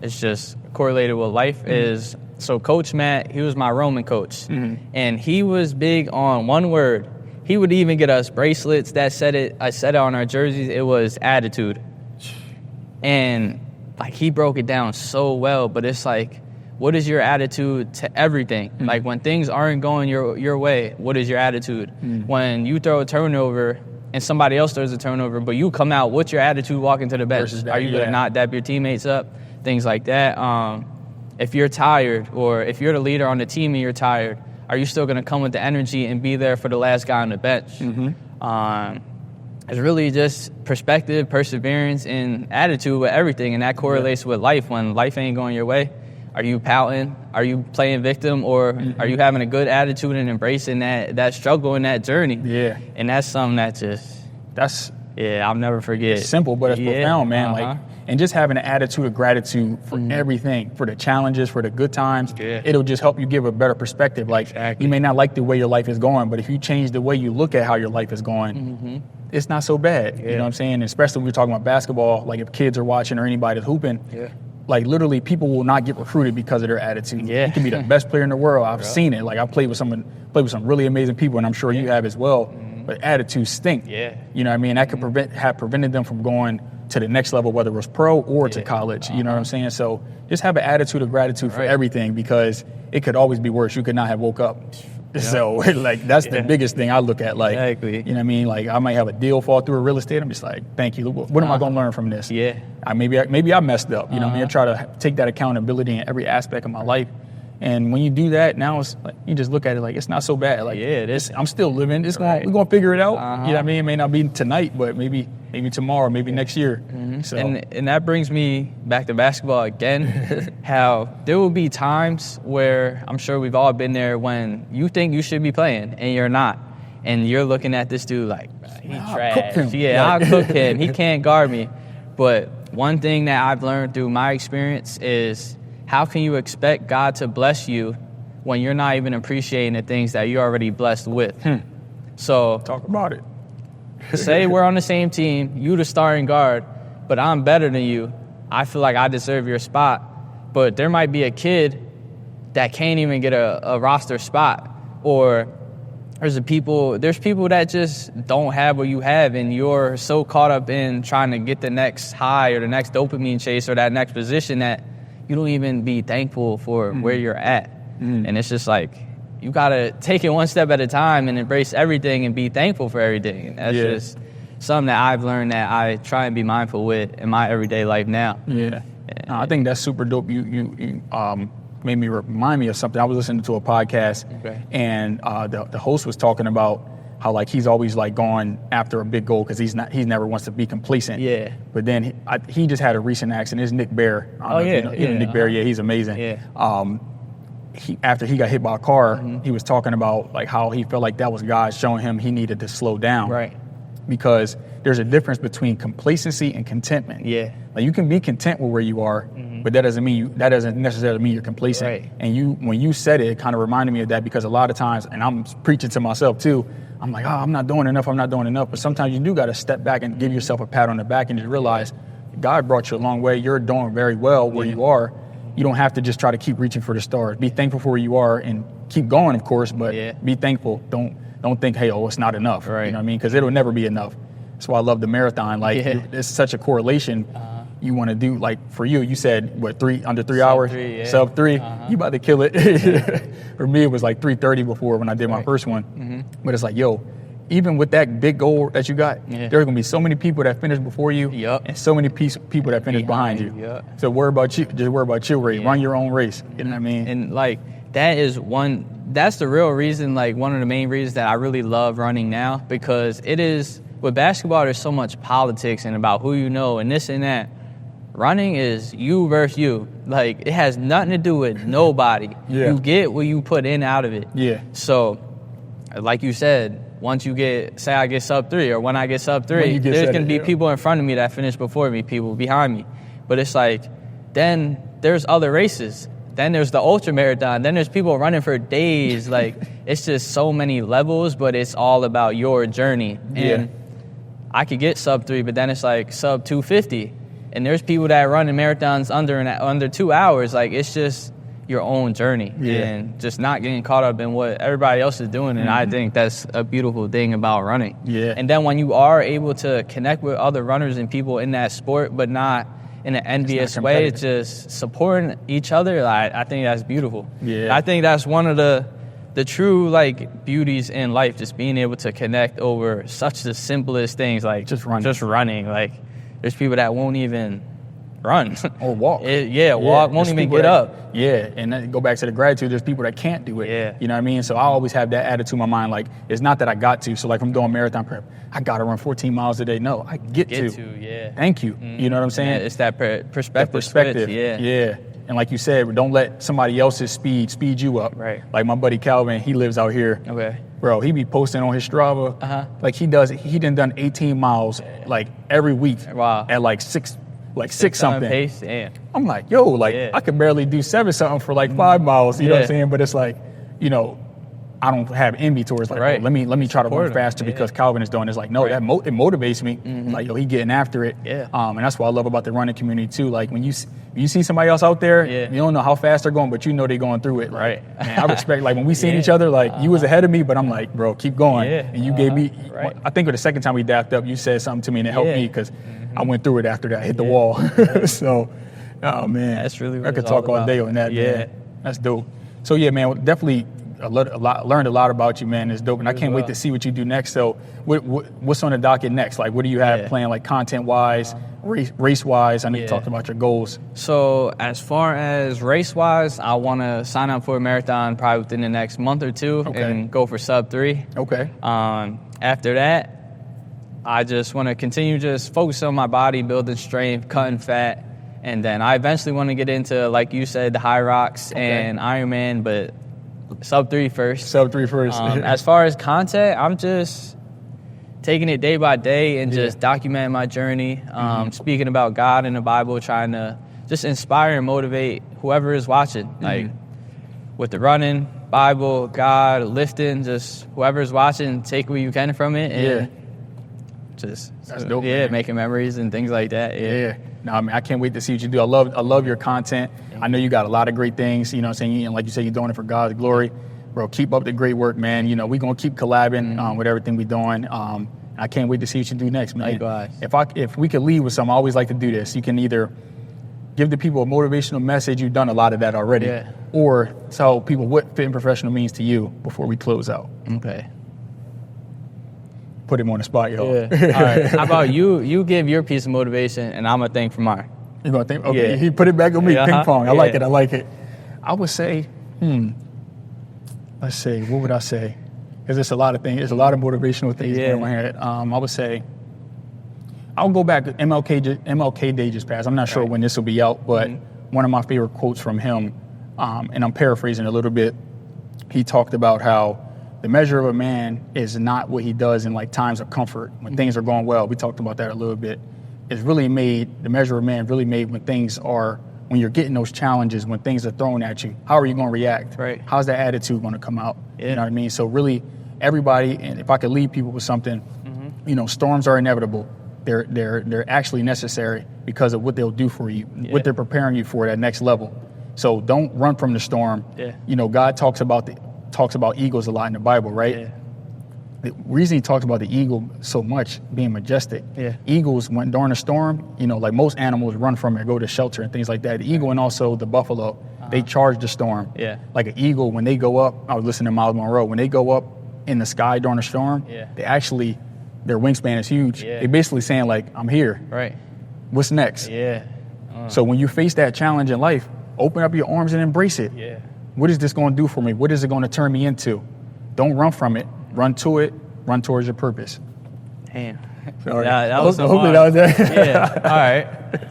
it's just correlated with life, is So Coach Matt, he was my Roman coach, and he was big on one word. He would even get us bracelets that said it. I said it on our jerseys. It was attitude, and like he broke it down so well. But it's like, what is your attitude to everything? Like when things aren't going your way, what is your attitude? When you throw a turnover and somebody else throws a turnover, but you come out, what's your attitude walking to the bench? Are you gonna not dap your teammates up? Things like that. If you're tired, or if you're the leader on the team and you're tired, are you still gonna come with the energy and be there for the last guy on the bench? It's really just perspective, perseverance, and attitude with everything, and that correlates with life. When life ain't going your way, are you pouting? Are you playing victim? Or are you having a good attitude and embracing that struggle and that journey? Yeah. And that's something I'll never forget. It's simple, but it's profound, man. Like, and just having an attitude of gratitude for everything, for the challenges, for the good times, it'll just help you give a better perspective. Like, you may not like the way your life is going, but if you change the way you look at how your life is going, it's not so bad. You know what I'm saying? And especially when we're talking about basketball, like if kids are watching or anybody that's hooping, like literally people will not get recruited because of their attitude. You can be the best player in the world. I've seen it. Like I've played with some really amazing people, and I'm sure you have as well. But attitudes stink. You know what I mean? That could have prevented them from going to the next level, whether it was pro or to college. You know what I'm saying? So just have an attitude of gratitude for everything, because it could always be worse. You could not have woke up. So like that's the biggest thing I look at. Like, you know what I mean? Like I might have a deal fall through in real estate. I'm just like, thank you. What am I going to learn from this? Maybe I messed up. You know what I mean? I try to take that accountability in every aspect of my life. And when you do that, now it's like you just look at it like it's not so bad. Like I'm still living. We're gonna figure it out. You know what I mean? It may not be tonight, but maybe tomorrow, maybe next year. So and that brings me back to basketball again. How there will be times where I'm sure we've all been there when you think you should be playing and you're not, and you're looking at this dude like he trash. I'll cook him. He can't guard me. But one thing that I've learned through my experience is, how can you expect God to bless you when you're not even appreciating the things that you're already blessed with? So talk about it. Say we're on the same team, you the starting guard, but I'm better than you. I feel like I deserve your spot. But there might be a kid that can't even get a roster spot. Or there's people that just don't have what you have, and you're so caught up in trying to get the next high or the next dopamine chase or that next position that you don't even be thankful for where you're at. And it's just like, you got to take it one step at a time and embrace everything and be thankful for everything. And that's just something that I've learned that I try and be mindful with in my everyday life now. I think that's super dope. You made me remind me of something. I was listening to a podcast, and the host was talking about how like he's always like going after a big goal because he never wants to be complacent. But then he just had a recent accident. It's Nick Bear. Nick Bear. He's amazing. After he got hit by a car, he was talking about like how he felt like that was God showing him he needed to slow down. Because there's a difference between complacency and contentment. Like you can be content with where you are, but that doesn't necessarily mean you're complacent. And when you said it, it kind of reminded me of that, because a lot of times, and I'm preaching to myself too, I'm like, I'm not doing enough. But sometimes you do got to step back and give yourself a pat on the back and just realize God brought you a long way. You're doing very well where you are. You don't have to just try to keep reaching for the stars. Be thankful for where you are and keep going, of course, but be thankful. Don't think, hey, it's not enough. You know what I mean? Because it'll never be enough. That's why I love the marathon. Like, it's such a correlation. You want to do, like, for you said, what, under 3 hours? Sub 3. You about to kill it. For me, it was like 3:30 before when I did my first one. But it's like, even with that big goal that you got, there are going to be so many people that finish before you and so many people that finish behind you. So worry about you. Just worry about your race. Run your own race. You know what I mean? And, like, that's the real reason, like, one of the main reasons that I really love running now, because it is, with basketball, there's so much politics and about who you know and this and that. Running is you versus you. Like, it has nothing to do with nobody. You get what you put in out of it. So, like you said, once you say I get sub 3, or when I get sub 3, there's going to be people in front of me that finish before me, people behind me. But it's like, then there's other races. Then there's the ultra marathon. Then there's people running for days. Like, it's just so many levels, but it's all about your journey. And I could get sub 3, but then it's like sub 250. And there's people that run in marathons under 2 hours. Like, it's just, your own journey and just not getting caught up in what everybody else is doing. And I think that's a beautiful thing about running. Yeah. And then when you are able to connect with other runners and people in that sport, but not in an envious way, it's just supporting each other, I think that's beautiful. Yeah. I think that's one of the true like beauties in life, just being able to connect over such the simplest things, like just running. Like there's people that won't even run or walk. Walk, won't even get up. Yeah, and then go back to the gratitude. There's people that can't do it. Yeah. You know what I mean? So I always have that attitude in my mind, like, it's not that I got to. So like, if I'm doing marathon prep, I got to run 14 miles a day. No, I get to. Thank you. You know what I'm saying? Yeah, it's that perspective. Switch. Yeah. And like you said, don't let somebody else's speed you up. Right. Like my buddy Calvin, he lives out here. Okay. Bro, he be posting on his Strava. Like he done 18 miles like every week. Wow. At like six something. Pace. Damn. I'm like, yo, like I could barely do 7 something for like 5 miles. You know what I'm saying? But it's like, you know, I don't have envy towards like, oh, let me try to run faster because Calvin is doing it. It's like, no, that it motivates me. Like, yo, he getting after it. Yeah. And that's what I love about the running community too. Like when you see somebody else out there, you don't know how fast they're going, but you know they're going through it. Right. Like, man, I respect, like when we seen each other, like you was ahead of me, but I'm like, bro, keep going. Yeah. And you gave me, I think the second time we dapped up, you said something to me and it helped me because I went through it after that, hit the wall. So, oh man, that's really what I could talk all day on that. Man. That's dope. So yeah, man, definitely learned a lot about you, man. It's dope, and I can't wait to see what you do next. So, what's on the docket next? Like, what do you have planned, like content wise, race wise? I know you talked about your goals. So, as far as race wise, I want to sign up for a marathon probably within the next month or two and go for sub 3. Okay. After that, I just want to continue just focus on my body, building strength, cutting fat, and then I eventually want to get into, like you said, the high rocks and Ironman, but sub 3 first. Sub 3 first. As far as content, I'm just taking it day by day and just documenting my journey, speaking about God and the Bible, trying to just inspire and motivate whoever is watching. Like with the running, Bible, God, lifting, just whoever is watching, take what you can from it and that's dope, man. Making memories and things like that. Yeah. No, I mean, I can't wait to see what you do. I love your content. I know you got a lot of great things, you know what I'm saying? And like you said, you're doing it for God's glory. Bro, keep up the great work, man. You know, we're going to keep collabing with everything we're doing. I can't wait to see what you do next, man. Likewise. If we could leave with something, I always like to do this. You can either give the people a motivational message. You've done a lot of that already. Yeah. Or tell people what Fit and Professional means to you before we close out. Okay. Put him on the spot, yo. Yeah. All right. How about you give your piece of motivation, and I'm going to think for mine. You're going to think? Okay. Yeah. He put it back on me. Ping pong. I like it. I would say, let's see. What would I say? Because there's a lot of things. There's a lot of motivational things in my head. I would say, I'll go back. MLK Day just passed. I'm not sure when this will be out, but one of my favorite quotes from him, and I'm paraphrasing a little bit, he talked about how the measure of a man is not what he does in like times of comfort, when things are going well. We talked about that a little bit. It's really made, the measure of man really made when you're getting those challenges, when things are thrown at you. How are you going to react? Right. How's that attitude going to come out? Yeah. You know what I mean? So really, everybody, and if I could leave people with something, you know, storms are inevitable. They're actually necessary because of what they'll do for you, what they're preparing you for that next level. So don't run from the storm. Yeah. You know, God talks about eagles a lot in the Bible, right? Yeah. The reason he talks about the eagle so much being majestic, eagles, when during a storm, you know, like most animals run from it, go to shelter and things like that. The eagle and also the buffalo, they charge the storm. Yeah. Like an eagle, when they go up, I was listening to Miles Monroe, when they go up in the sky during a storm, they actually, their wingspan is huge. Yeah. They're basically saying like, I'm here. Right. What's next? Yeah. So when you face that challenge in life, open up your arms and embrace it. Yeah. What is this going to do for me? What is it going to turn me into? Don't run from it. Run to it. Run towards your purpose. Damn. Sorry. Yeah, that was hopefully that was that. Yeah.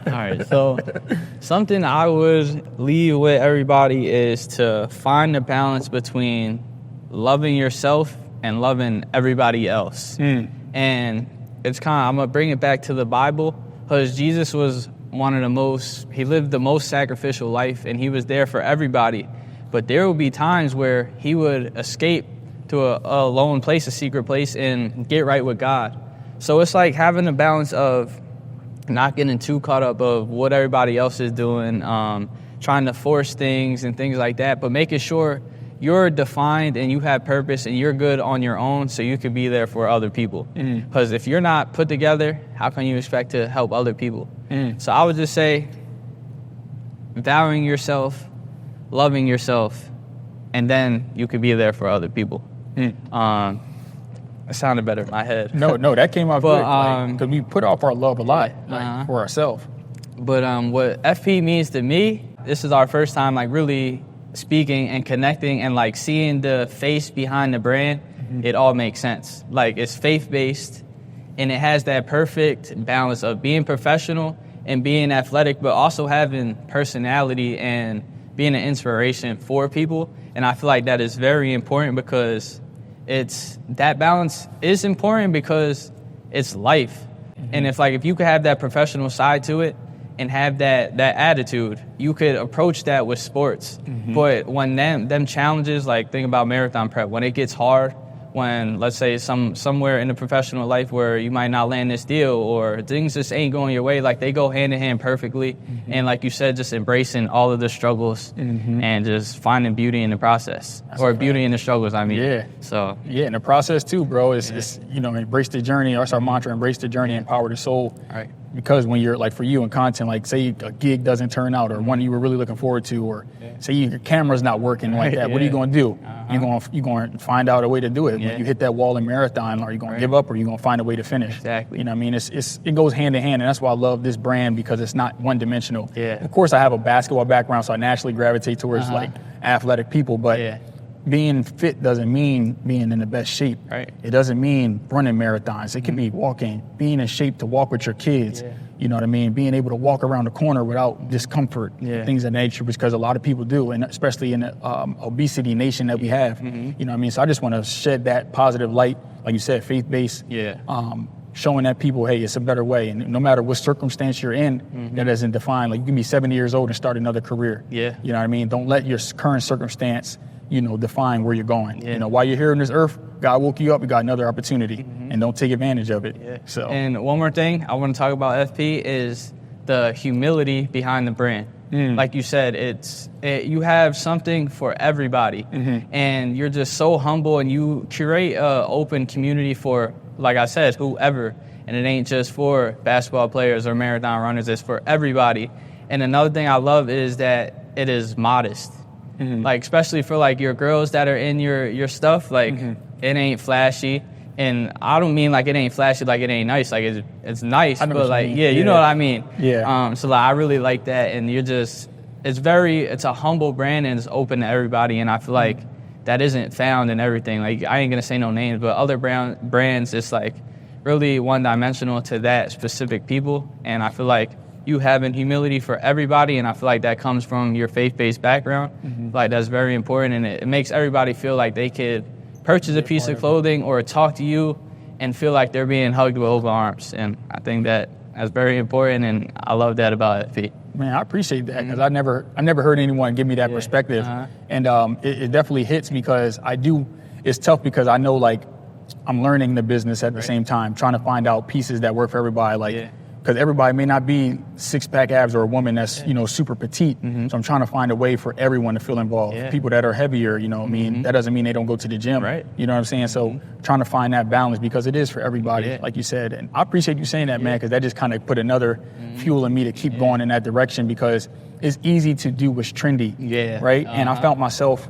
All right. So something I would leave with everybody is to find the balance between loving yourself and loving everybody else. And it's I'm going to bring it back to the Bible, because Jesus was he lived the most sacrificial life, and he was there for everybody. But there will be times where he would escape to a lone place, a secret place, and get right with God. So it's like having a balance of not getting too caught up of what everybody else is doing, trying to force things and things like that, but making sure you're defined and you have purpose and you're good on your own so you can be there for other people. Because if you're not put together, how can you expect to help other people? So I would just say valuing yourself, loving yourself, and then you could be there for other people. It sounded better in my head. No, that came out good. Because we put off our love a lot for ourselves. But what FP means to me, this is our first time like really speaking and connecting and like seeing the face behind the brand. It all makes sense. Like it's faith-based and it has that perfect balance of being professional and being athletic, but also having personality and being an inspiration for people. And I feel like that is very important because that balance is important because it's life. And if you could have that professional side to it and have that attitude, you could approach that with sports. But when them challenges, like think about marathon prep, when it gets hard, when let's say somewhere in the professional life where you might not land this deal or things just ain't going your way, like they go hand in hand perfectly. And like you said, just embracing all of the struggles and just finding beauty in the process. Beauty in the struggles, I mean. Yeah. So yeah, and the process too, bro, is embrace the journey. That's our mantra, embrace the journey, empower the soul. Right. Because when you're like for you in content, like say a gig doesn't turn out or one you were really looking forward to, or say your camera's not working like that, what are you going to do? You're going to find out a way to do it. When you hit that wall in marathon, are you going to give up or are you going to find a way to finish? Exactly. You know what I mean? It goes hand in hand, and that's why I love this brand because it's not one dimensional. Yeah. Of course, I have a basketball background, so I naturally gravitate towards like athletic people, but being fit doesn't mean being in the best shape. Right. It doesn't mean running marathons. It can be walking, being in shape to walk with your kids. Yeah. You know what I mean? Being able to walk around the corner without discomfort, things of that nature, because a lot of people do, and especially in the obesity nation that we have. You know what I mean? So I just want to shed that positive light, like you said, faith-based, showing that people, hey, it's a better way. And no matter what circumstance you're in, that doesn't define. Like you can be 70 years old and start another career. Yeah. You know what I mean? Don't let your current circumstance define where you're going. While you're here on this earth, God woke you up, you got another opportunity, and don't take advantage of it. So. And one more thing I want to talk about FP is the humility behind the brand. Like you said, you have something for everybody, and you're just so humble, and you curate an open community for, like I said, whoever, and it ain't just for basketball players or marathon runners, it's for everybody. And another thing I love is that it is modest. Like especially for like your girls that are in your stuff, like it ain't flashy, and I don't mean like it ain't flashy like it ain't nice, like it's nice, but like you know what I mean. So like I really like that, and it's a humble brand and it's open to everybody, and I feel like that isn't found in everything. Like I ain't gonna say no names, but other brands, it's like really one-dimensional to that specific people, and I feel like you having humility for everybody, and I feel like that comes from your faith-based background. Like that's very important, and it makes everybody feel like they could purchase a piece of clothing or talk to you and feel like they're being hugged with open arms. And I think that's very important, and I love that about FP. Man, I appreciate that because I never heard anyone give me that perspective, and it definitely hits because it's tough because I know like I'm learning the business at the same time, trying to find out pieces that work for everybody. Like. Because everybody may not be six-pack abs or a woman that's, super petite. So I'm trying to find a way for everyone to feel involved. People that are heavier, I mean, that doesn't mean they don't go to the gym. Right. You know what I'm saying? So trying to find that balance because it is for everybody, like you said. And I appreciate you saying that, man, because that just kind of put another fuel in me to keep going in that direction because it's easy to do what's trendy. Right? And I found myself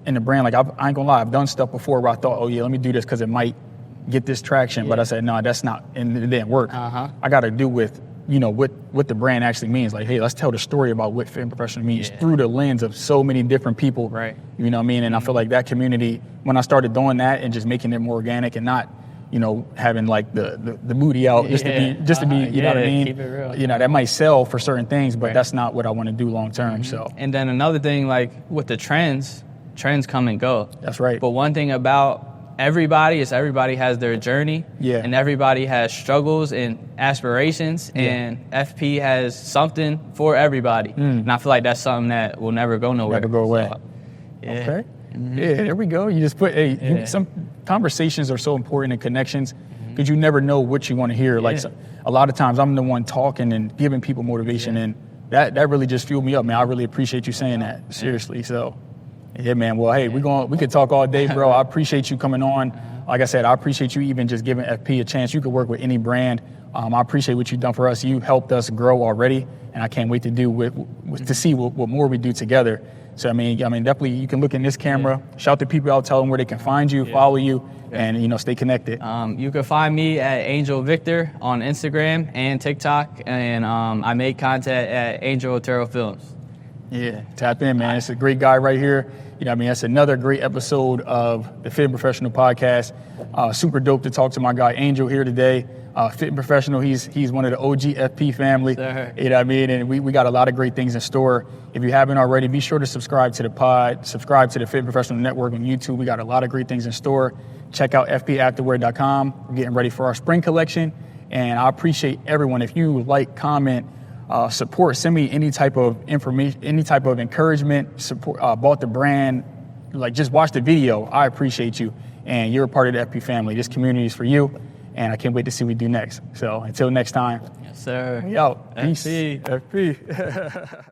in the brand, like I ain't gonna lie, I've done stuff before where I thought, let me do this because it might get this traction, but I said, no, that's not, and it didn't work. I got to do with, what the brand actually means. Like, hey, let's tell the story about what fit and professional means through the lens of so many different people. Right. You know what I mean? And I feel like that community, when I started doing that and just making it more organic and not, having like the booty out just to be, you know what I mean? Keep it real. That might sell for certain things, but that's not what I want to do long term. So. And then another thing, like with the trends come and go. That's right. But one thing about everybody has their journey, and everybody has struggles and aspirations, and FP has something for everybody. And I feel like that's something that will never go nowhere. Never go away. So, Okay. Yeah, there we go. You just put, some conversations are so important and connections because you never know what you want to hear. Like a lot of times I'm the one talking and giving people motivation and that really just fueled me up, man. I really appreciate you saying that, seriously. So, yeah, man. Well, hey, we could talk all day, bro. I appreciate you coming on. Like I said, I appreciate you even just giving FP a chance. You could work with any brand. I appreciate what you've done for us. You helped us grow already, and I can't wait to to see what more we do together. So, I mean, definitely you can look in this camera, shout to people out, tell them where they can find you, follow you, and, stay connected. You can find me at Angel Victor on Instagram and TikTok, and I make content at Angel Otero Films. Yeah, tap in, man. It's a great guy right here. That's another great episode of the Fit and Professional Podcast. Super dope to talk to my guy Angel here today. Fit and Professional, he's one of the OG FP family. Sir. And we got a lot of great things in store. If you haven't already, be sure to subscribe to the pod, subscribe to the Fit and Professional Network on YouTube. We got a lot of great things in store. Check out fpactivewear.com. We're getting ready for our spring collection. And I appreciate everyone. If you like, comment, support, send me any type of information, any type of encouragement, support, bought the brand, just watch the video. I appreciate you. And you're a part of the FP family. This community is for you. And I can't wait to see what we do next. So until next time. Yes, sir. We out. FP. Peace. FP.